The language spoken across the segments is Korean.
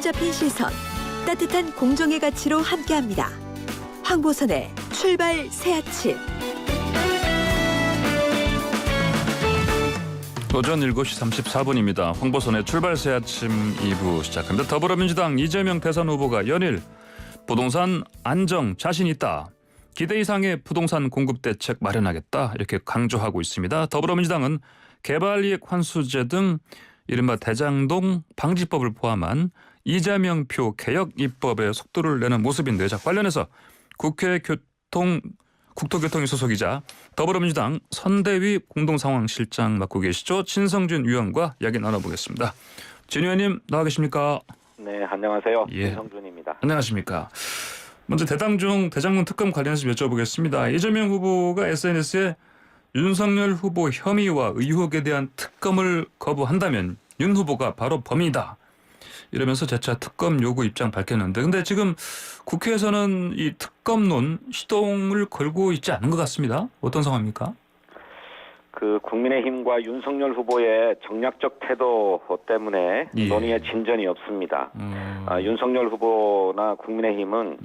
잡힌 시선, 따뜻한 공정의 가치로 함께합니다. 황보선의 출발 새아침. 오전 7시 34분입니다. 황보선의 출발 새아침 2부 시작합니다. 더불어민주당 이재명 대선 후보가 연일 부동산 안정 자신 있다. 기대 이상의 부동산 공급 대책 마련하겠다. 이렇게 강조하고 있습니다. 더불어민주당은 개발이익 환수제 등 이른바 대장동 방지법을 포함한 이재명표 개혁 입법에 속도를 내는 모습인데, 자, 관련해서 국토교통위 소속이자 더불어민주당 선대위 공동상황실장 맡고 계시죠. 친성준 의원과 이야기 나눠보겠습니다. 진 의원님 나와 계십니까? 네, 안녕하세요. 예. 신성준입니다. 안녕하십니까. 먼저 대장동 특검 관련해서 여쭤보겠습니다. 이재명 후보가 SNS에 윤석열 후보 혐의와 의혹에 대한 특검을 거부한다면 윤 후보가 바로 범인이다, 이러면서 재차 특검 요구 입장 밝혔는데, 근데 지금 국회에서는 이 특검론 시동을 걸고 있지 않은 것 같습니다. 어떤 상황입니까? 국민의힘과 윤석열 후보의 정략적 태도 때문에 예. 논의에 진전이 없습니다. 윤석열 후보나 국민의힘은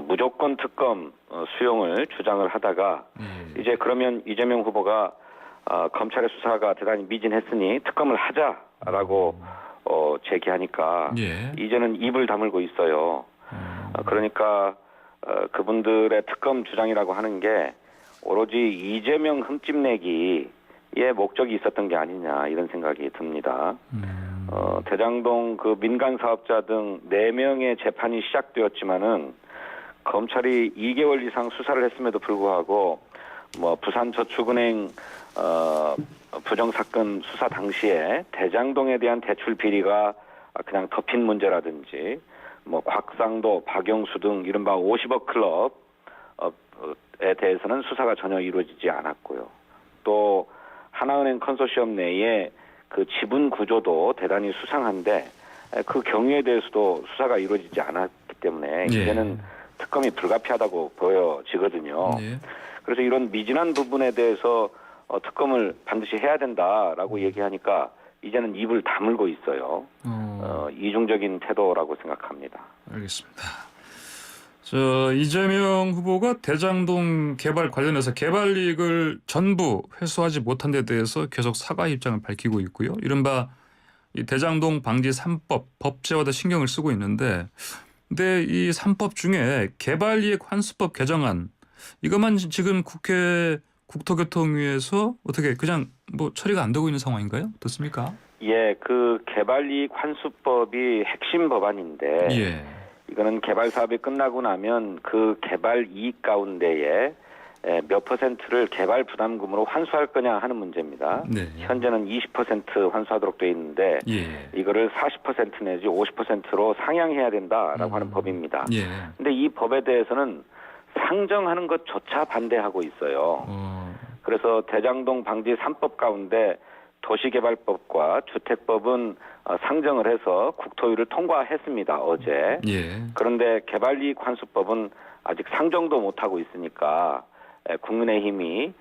무조건 특검 수용을 주장을 하다가 이제 그러면 이재명 후보가 검찰의 수사가 대단히 미진했으니 특검을 하자라고 제기하니까 이제는 입을 다물고 있어요. 그러니까 그분들의 특검 주장이라고 하는 게 오로지 이재명 흠집내기의 목적이 있었던 게 아니냐, 이런 생각이 듭니다. 대장동 민간 사업자 등 4명의 재판이 시작되었지만은 검찰이 2개월 이상 수사를 했음에도 불구하고 부산저축은행 부정사건 수사 당시에 대장동에 대한 대출 비리가 그냥 덮인 문제라든지 곽상도, 박영수 등 이른바 50억 클럽에 대해서는 수사가 전혀 이루어지지 않았고요. 또 하나은행 컨소시엄 내에 지분 구조도 대단히 수상한데 그 경위에 대해서도 수사가 이루어지지 않았기 때문에 이제는 특검이 불가피하다고 보여지거든요. 그래서 이런 미진한 부분에 대해서 특검을 반드시 해야 된다라고 얘기하니까 이제는 입을 다물고 있어요. 이중적인 태도라고 생각합니다. 알겠습니다. 이재명 후보가 대장동 개발 관련해서 개발 이익을 전부 회수하지 못한 데 대해서 계속 사과 입장을 밝히고 있고요. 이른바 이 대장동 방지 3법 법제화도 신경을 쓰고 있는데, 근데 이 3법 중에 개발 이익 환수법 개정안, 이것만 지금 국회 국토교통위에서 어떻게 그냥 처리가 안 되고 있는 상황인가요? 어떻습니까? 예, 개발이익 환수법이 핵심 법안인데 이거는 개발 사업이 끝나고 나면 개발 이익 가운데에 몇 퍼센트를 개발 부담금으로 환수할 거냐 하는 문제입니다. 현재는 20% 환수하도록 되어 있는데 이거를 40% 내지 50%로 상향해야 된다라고 하는 법입니다. 근데 이 법에 대해서는 상정하는 것조차 반대하고 있어요. 그래서 대장동 방지 3법 가운데 도시개발법과 주택법은 상정을 해서 국토위를 통과했습니다, 어제. 그런데 개발이익 환수법은 아직 상정도 못하고 있으니까 국민의힘이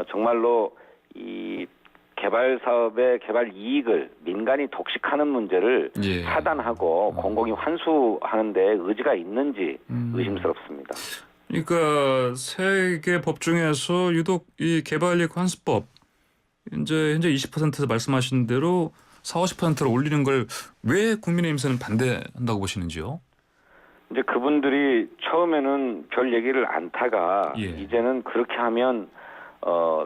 정말로 이 개발 사업의 개발 이익을 민간이 독식하는 문제를 차단하고 공공이 환수하는 데 의지가 있는지 의심스럽습니다. 그러니까 세 개 법 중에서 유독 이 개발이익 환수법, 현재 20% 말씀하신 대로 40-50%를 올리는 걸 왜 국민의힘에서는 반대한다고 보시는지요? 이제 그분들이 처음에는 별 얘기를 안 타가 이제는 그렇게 하면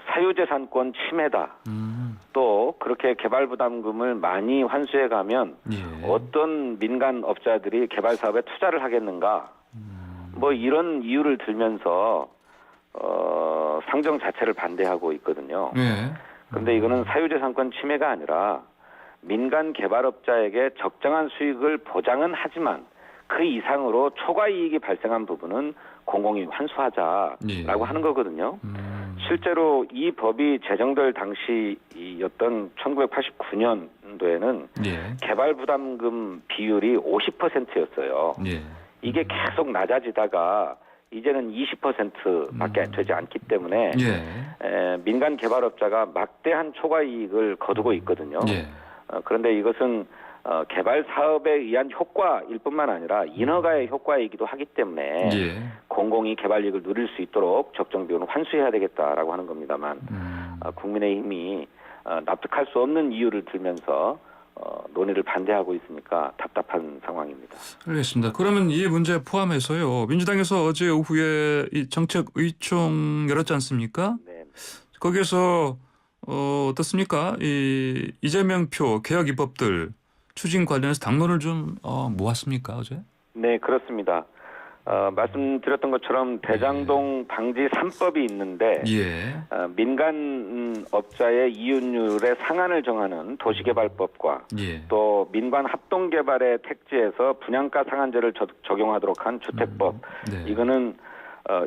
사유재산권 침해다. 또 그렇게 개발 부담금을 많이 환수해 가면 어떤 민간 업자들이 개발 사업에 투자를 하겠는가? 이런 이유를 들면서 상정 자체를 반대하고 있거든요. 그런데 이거는 사유재산권 침해가 아니라 민간 개발업자에게 적정한 수익을 보장은 하지만 그 이상으로 초과 이익이 발생한 부분은 공공이 환수하자라고 하는 거거든요. 실제로 이 법이 제정될 당시였던 1989년도에는 개발 부담금 비율이 50%였어요. 이게 계속 낮아지다가 이제는 20%밖에 되지 않기 때문에 민간 개발업자가 막대한 초과 이익을 거두고 있거든요. 그런데 이것은 개발 사업에 의한 효과일 뿐만 아니라 인허가의 효과이기도 하기 때문에 예. 공공이 개발 이익을 누릴 수 있도록 적정 비용을 환수해야 되겠다라고 하는 겁니다만 국민의힘이 납득할 수 없는 이유를 들면서 논의를 반대하고 있으니까 답답한 상황입니다. 알겠습니다. 그러면 이 문제 포함해서요. 민주당에서 어제 오후에 이 정책 의총 열었지 않습니까? 네. 거기에서 어떻습니까? 이 이재명 표 개혁 입법들 추진 관련해서 당론을 좀 모았습니까 어제? 네, 그렇습니다. 말씀드렸던 것처럼 대장동 방지 3법이 있는데 예. 민간 업자의 이윤율의 상한을 정하는 도시개발법과 예. 또 민관 합동개발의 택지에서 분양가 상한제를 적용하도록 한 주택법 네. 이거는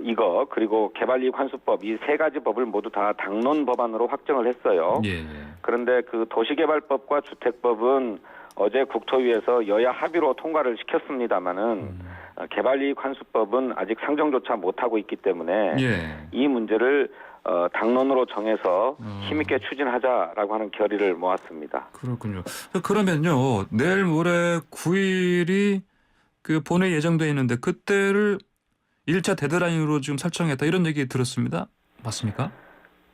이거 그리고 개발이익 환수법 이 세 가지 법을 모두 다 당론 법안으로 확정을 했어요. 예. 그런데 그 도시개발법과 주택법은 어제 국토위에서 여야 합의로 통과를 시켰습니다마는 개발이익 환수법은 아직 상정조차 못하고 있기 때문에 예. 이 문제를 당론으로 정해서 힘있게 추진하자라고 하는 결의를 모았습니다. 그렇군요. 그러면요 내일 모레 9일이 그 본회의 예정돼 있는데 그때를 1차 데드라인으로 지금 설정했다 이런 얘기 들었습니다. 맞습니까?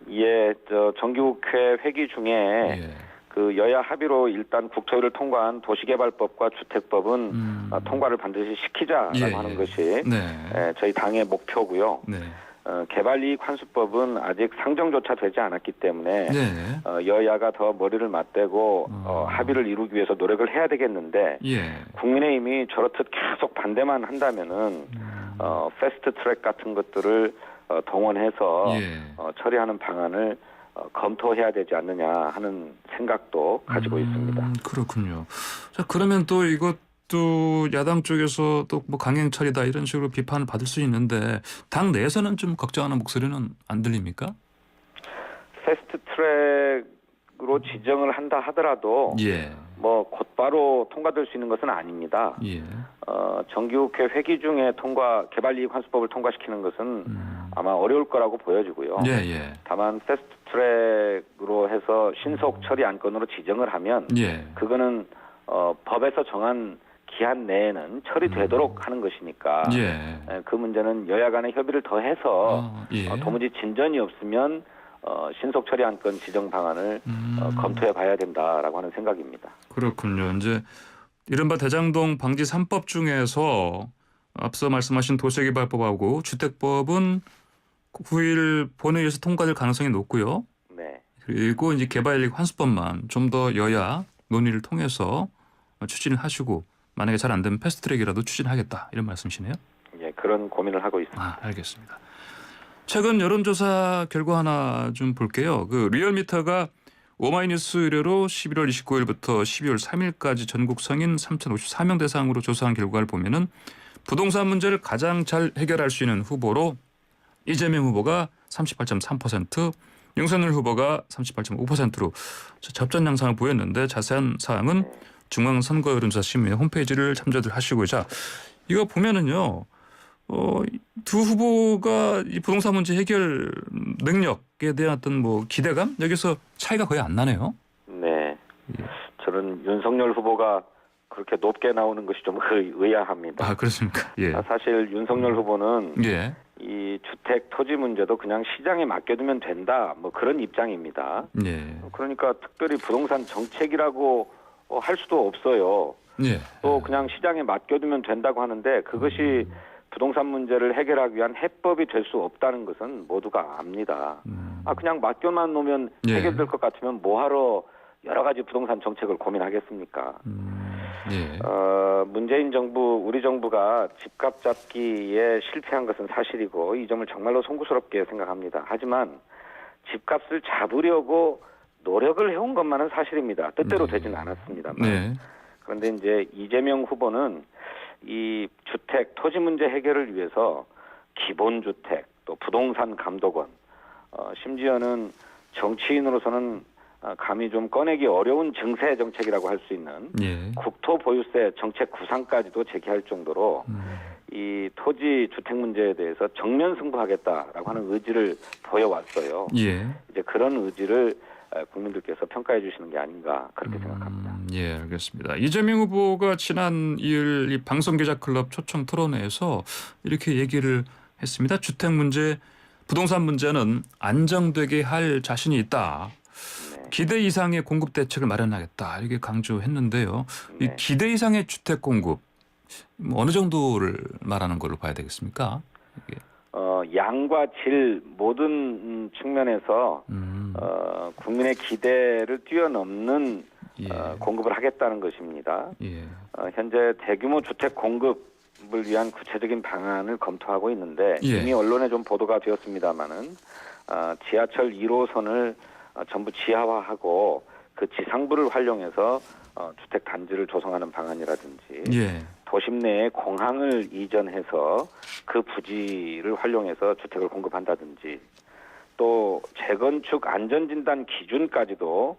예, 정기국회 회기 중에 예. 그 여야 합의로 일단 국토위를 통과한 도시개발법과 주택법은 통과를 반드시 시키자라고 예, 하는 예. 것이 네. 저희 당의 목표고요. 네. 개발이익 환수법은 아직 상정조차 되지 않았기 때문에 네. 여야가 더 머리를 맞대고 합의를 이루기 위해서 노력을 해야 되겠는데 예. 국민의힘이 저렇듯 계속 반대만 한다면은 패스트트랙 같은 것들을 동원해서 예. 처리하는 방안을 검토해야 되지 않느냐 하는 생각도 가지고 있습니다. 그렇군요. 자 그러면 또 이것도 야당 쪽에서 또 뭐 강행 처리다 이런 식으로 비판을 받을 수 있는데 당 내에서는 좀 걱정하는 목소리는 안 들립니까? 패스트트랙으로 지정을 한다 하더라도 예. 뭐 곧바로 통과될 수 있는 것은 아닙니다. 예. 정기국회 회기 중에 개발이익 환수법을 통과시키는 것은 아마 어려울 거라고 보여지고요. 예. 예. 다만 패스트트랙으로 해서 신속 처리 안건으로 지정을 하면 예. 그거는 법에서 정한 기한 내에는 처리되도록 하는 것이니까 예. 그 문제는 여야 간의 협의를 더해서 예. 도무지 진전이 없으면 신속 처리 안건 지정 방안을 검토해 봐야 된다라고 하는 생각입니다. 그렇군요. 이제 이른바 대장동 방지 3법 중에서 앞서 말씀하신 도시개발법하고 주택법은 9일 본회의에서 통과될 가능성이 높고요. 네. 그리고 이제 개발이익 환수법만 좀 더 여야 논의를 통해서 추진을 하시고 만약에 잘 안 되면 패스트트랙이라도 추진하겠다 이런 말씀이시네요. 예, 그런 고민을 하고 있습니다. 알겠습니다. 최근 여론조사 결과 하나 좀 볼게요. 그 리얼미터가 오마이뉴스 의뢰로 11월 29일부터 12월 3일까지 전국 성인 3,054명 대상으로 조사한 결과를 보면은 부동산 문제를 가장 잘 해결할 수 있는 후보로 이재명 후보가 38.3%, 윤석열 후보가 38.5%로 접전 양상을 보였는데 자세한 사항은 중앙선거 여론조사심의 홈페이지를 참조들 하시고 자 이거 보면은요. 두 후보가 이 부동산 문제 해결 능력에 대한 어떤 뭐 기대감 여기서 차이가 거의 안 나네요. 네, 저는 윤석열 후보가 그렇게 높게 나오는 것이 좀 의아합니다. 아 그렇습니까? 예. 사실 윤석열 후보는 예. 이 주택 토지 문제도 그냥 시장에 맡겨두면 된다 뭐 그런 입장입니다. 예. 그러니까 특별히 부동산 정책이라고 할 수도 없어요. 예. 또 그냥 시장에 맡겨두면 된다고 하는데 그것이 부동산 문제를 해결하기 위한 해법이 될 수 없다는 것은 모두가 압니다. 그냥 맡겨만 놓으면 예. 해결될 것 같으면 뭐하러 여러 가지 부동산 정책을 고민하겠습니까? 예. 문재인 정부, 우리 정부가 집값 잡기에 실패한 것은 사실이고 이 점을 정말로 송구스럽게 생각합니다. 하지만 집값을 잡으려고 노력을 해온 것만은 사실입니다. 뜻대로 되지는 않았습니다만. 네. 그런데 이제 이재명 후보는 이 주택, 토지 문제 해결을 위해서 기본주택, 또 부동산 감독원, 심지어는 정치인으로서는 감히 좀 꺼내기 어려운 증세 정책이라고 할 수 있는 예. 국토보유세 정책 구상까지도 제기할 정도로 이 토지 주택 문제에 대해서 정면 승부하겠다라고 하는 의지를 보여왔어요. 예. 이제 그런 의지를 국민들께서 평가해 주시는 게 아닌가 그렇게 생각합니다. 예, 알겠습니다. 이재명 후보가 지난 2일 이 방송기자클럽 초청 토론회에서 이렇게 얘기를 했습니다. 주택 문제, 부동산 문제는 안정되게 할 자신이 있다. 네. 기대 이상의 공급 대책을 마련하겠다. 이렇게 강조했는데요. 이 네. 기대 이상의 주택 공급 어느 정도를 말하는 걸로 봐야 되겠습니까? 이게. 양과 질 모든 측면에서 국민의 기대를 뛰어넘는 예. 공급을 하겠다는 것입니다. 예. 현재 대규모 주택 공급을 위한 구체적인 방안을 검토하고 있는데 예. 이미 언론에 좀 보도가 되었습니다마는 지하철 1호선을 전부 지하화하고 그 지상부를 활용해서 주택 단지를 조성하는 방안이라든지 예. 도심 내에 공항을 이전해서 그 부지를 활용해서 주택을 공급한다든지 또 재건축 안전진단 기준까지도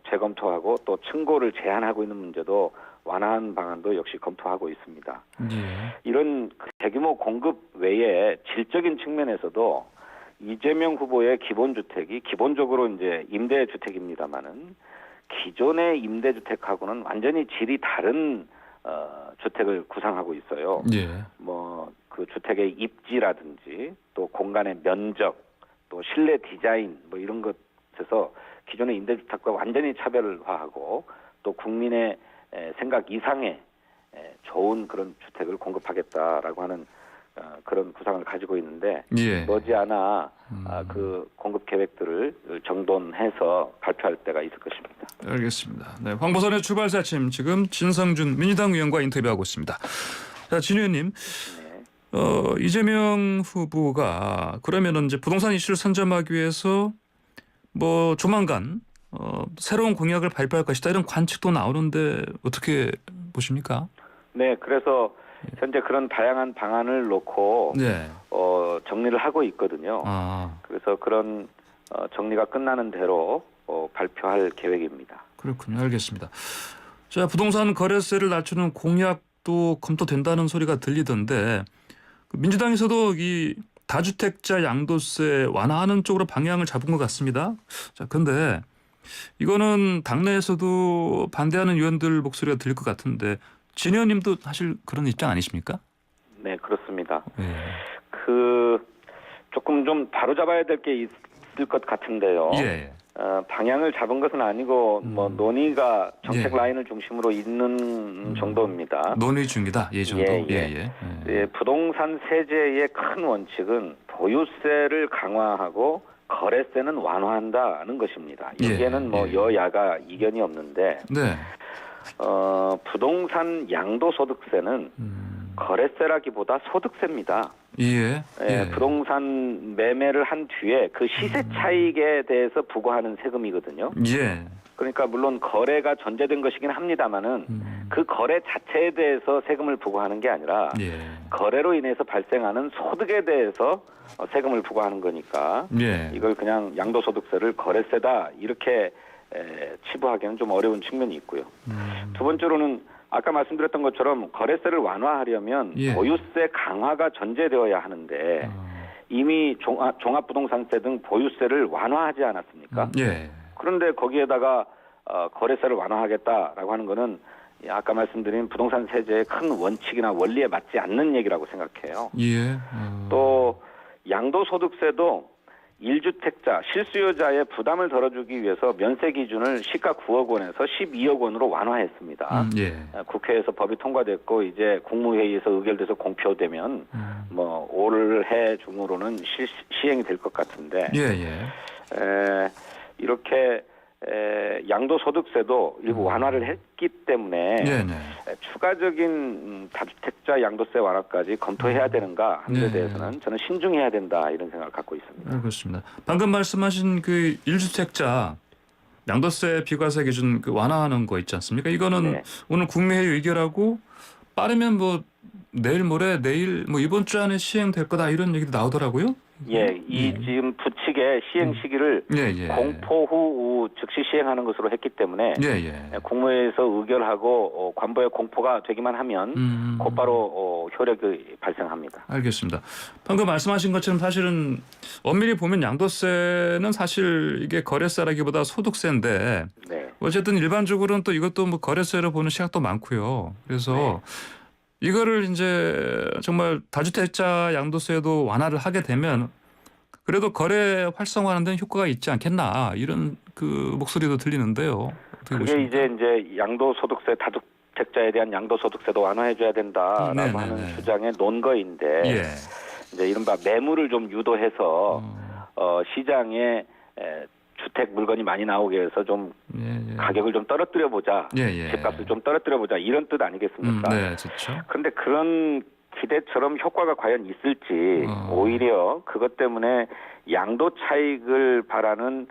재검토하고 또 층고를 제한하고 있는 문제도 완화한 방안도 역시 검토하고 있습니다. 예. 이런 대규모 공급 외에 질적인 측면에서도 이재명 후보의 기본주택이 기본적으로 이제 임대주택입니다만은 기존의 임대주택하고는 완전히 질이 다른 주택을 구상하고 있어요. 예. 뭐 그 주택의 입지라든지 또 공간의 면적 또 실내 디자인 뭐 이런 것에서 기존의 임대주택과 완전히 차별화하고 또 국민의 생각 이상의 좋은 그런 주택을 공급하겠다라고 하는 그런 구상을 가지고 있는데 예. 머지않아 그 공급 계획들을 정돈해서 발표할 때가 있을 것입니다. 알겠습니다. 네, 황보선의 출발새 아침 지금 진성준 민주당 의원과 인터뷰하고 있습니다. 자, 진 의원님, 네. 이재명 후보가 그러면은 이제 부동산 이슈를 선점하기 위해서 뭐 조만간 새로운 공약을 발표할 것이다 이런 관측도 나오는데 어떻게 보십니까? 네, 그래서 현재 그런 다양한 방안을 놓고 네. 정리를 하고 있거든요. 그래서 그런 정리가 끝나는 대로 발표할 계획입니다. 그렇군요. 알겠습니다. 자, 부동산 거래세를 낮추는 공약도 검토된다는 소리가 들리던데 민주당에서도 이 다주택자 양도세 완화하는 쪽으로 방향을 잡은 것 같습니다. 자, 그런데 이거는 당내에서도 반대하는 의원들 목소리가 들릴 것 같은데 진 의원님도 사실 그런 입장 아니십니까? 네, 그렇습니다. 네. 조금 좀 바로잡아야 될 게 있을 것 같은데요. 예. 방향을 잡은 것은 아니고 뭐 논의가 정책 예. 라인을 중심으로 있는 정도입니다. 논의 중이다. 이 정도. 부동산 세제의 큰 원칙은 보유세를 강화하고 거래세는 완화한다는 것입니다. 여기에는 뭐 여야가 이견이 없는데 네. 부동산 양도소득세는 거래세라기보다 소득세입니다. 예. 부동산 매매를 한 뒤에 그 시세 차익에 대해서 부과하는 세금이거든요. 예. 그러니까 물론 거래가 전제된 것이긴 합니다만은 그 거래 자체에 대해서 세금을 부과하는 게 아니라 거래로 인해서 발생하는 소득에 대해서 세금을 부과하는 거니까 이걸 그냥 양도소득세를 거래세다 이렇게 치부하기는 좀 어려운 측면이 있고요. 두 번째로는 아까 말씀드렸던 것처럼 거래세를 완화하려면 보유세 강화가 전제되어야 하는데 이미 종합부동산세 등 보유세를 완화하지 않았습니까? 그런데 거기에다가 거래세를 완화하겠다라고 하는 거는 아까 말씀드린 부동산 세제의 큰 원칙이나 원리에 맞지 않는 얘기라고 생각해요. 또 양도소득세도 1주택자, 실수요자의 부담을 덜어주기 위해서 면세 기준을 시가 9억 원에서 12억 원으로 완화했습니다. 국회에서 법이 통과됐고 이제 국무회의에서 의결돼서 공표되면 뭐 올해 중으로는 시행이 될 것 같은데 이렇게 양도소득세도 일부 완화를 했기 때문에 추가적인 다주택자 양도세 완화까지 검토해야 되는가 하는 데 대해서는 저는 신중해야 된다 이런 생각을 갖고 있습니다. 알겠습니다. 방금 말씀하신 그 1주택자 양도세 비과세 기준 그 완화하는 거 있지 않습니까? 이거는 오늘 국무회의 의결하고 빠르면 뭐 내일 모레 내일 뭐 이번 주 안에 시행될 거다 이런 얘기도 나오더라고요. 예, 이 지금 부칙의 시행 시기를 예, 예. 공포 후 즉시 시행하는 것으로 했기 때문에 예, 예. 국무회의에서 의결하고 관보에 공포가 되기만 하면 곧바로 효력이 발생합니다. 알겠습니다. 방금 말씀하신 것처럼 사실은 엄밀히 보면 양도세는 사실 이게 거래세라기보다 소득세인데 네. 어쨌든 일반적으로는 또 이것도 뭐 거래세로 보는 시각도 많고요. 그래서 이거를 이제 정말 다주택자 양도세도 완화를 하게 되면 그래도 거래 활성화하는 데는 효과가 있지 않겠나 이런 그 목소리도 들리는데요. 어떻게 그게 보십니까? 이제 양도소득세 다주택자에 대한 양도소득세도 완화해줘야 된다라고 네네네. 하는 주장의 논거인데 예. 이제 이른바 매물을 좀 유도해서 시장에 주택 물건이 많이 나오게 해서 좀 예, 예. 가격을 좀 떨어뜨려 보자, 예, 예. 집값을 좀 떨어뜨려 보자 이런 뜻 아니겠습니까? 네, 좋죠. 그런데 그런 기대처럼 효과가 과연 있을지 오히려 그것 때문에 양도 차익을 바라는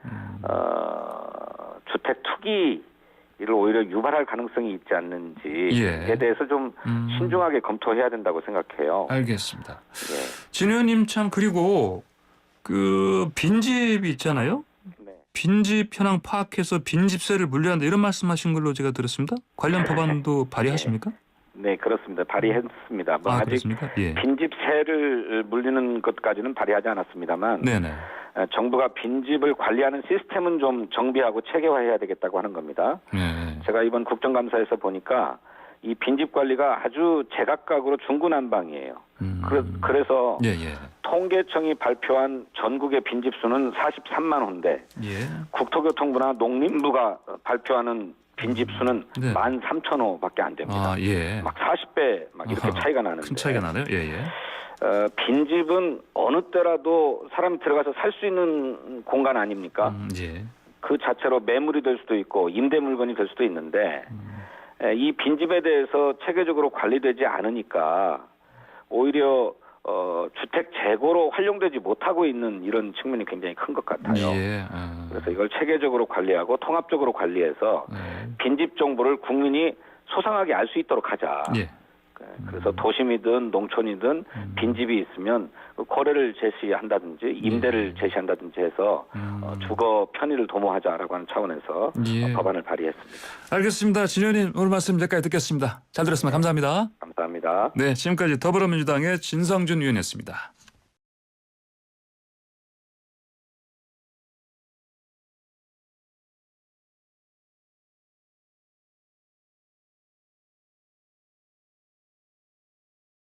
주택 투기를 오히려 유발할 가능성이 있지 않는지에 예. 대해서 좀 신중하게 검토해야 된다고 생각해요. 알겠습니다. 예. 진 의원님 참 그리고 그 빈집이 있잖아요. 네. 빈집 현황 파악해서 빈집세를 물려한다 이런 말씀하신 걸로 제가 들었습니다. 관련 법안도 발의하십니까? 네, 그렇습니다. 발의했습니다. 뭐 아직 그렇습니까? 예. 빈집세를 물리는 것까지는 발의하지 않았습니다만 네네. 정부가 빈집을 관리하는 시스템은 좀 정비하고 체계화해야 되겠다고 하는 겁니다. 네. 제가 이번 국정감사에서 보니까 이 빈집 관리가 아주 제각각으로 중구난방이에요. 그래서 예, 예. 통계청이 발표한 전국의 빈집 수는 43만 호인데 예. 국토교통부나 농림부가 발표하는 빈집 수는 네. 13,000호밖에 안 됩니다. 아, 예. 막 40배 막 이렇게 아하, 차이가 나는데. 큰 차이가 나네요. 예, 예. 빈집은 어느 때라도 사람이 들어가서 살 수 있는 공간 아닙니까? 예. 그 자체로 매물이 될 수도 있고 임대 물건이 될 수도 있는데 이 빈집에 대해서 체계적으로 관리되지 않으니까 오히려 주택 재고로 활용되지 못하고 있는 이런 측면이 굉장히 큰 것 같아요. 예. 그래서 이걸 체계적으로 관리하고 통합적으로 관리해서 빈집 정보를 국민이 소상하게 알 수 있도록 하자. 예. 그래서 도심이든 농촌이든 빈집이 있으면 거래를 제시한다든지 임대를 제시한다든지 해서 주거 편의를 도모하자라고 하는 차원에서 예. 법안을 발의했습니다. 알겠습니다. 진 의원님 오늘 말씀 여기까지 듣겠습니다. 잘 들었습니다. 감사합니다. 감사합니다. 네, 지금까지 더불어민주당의 진성준 의원이었습니다.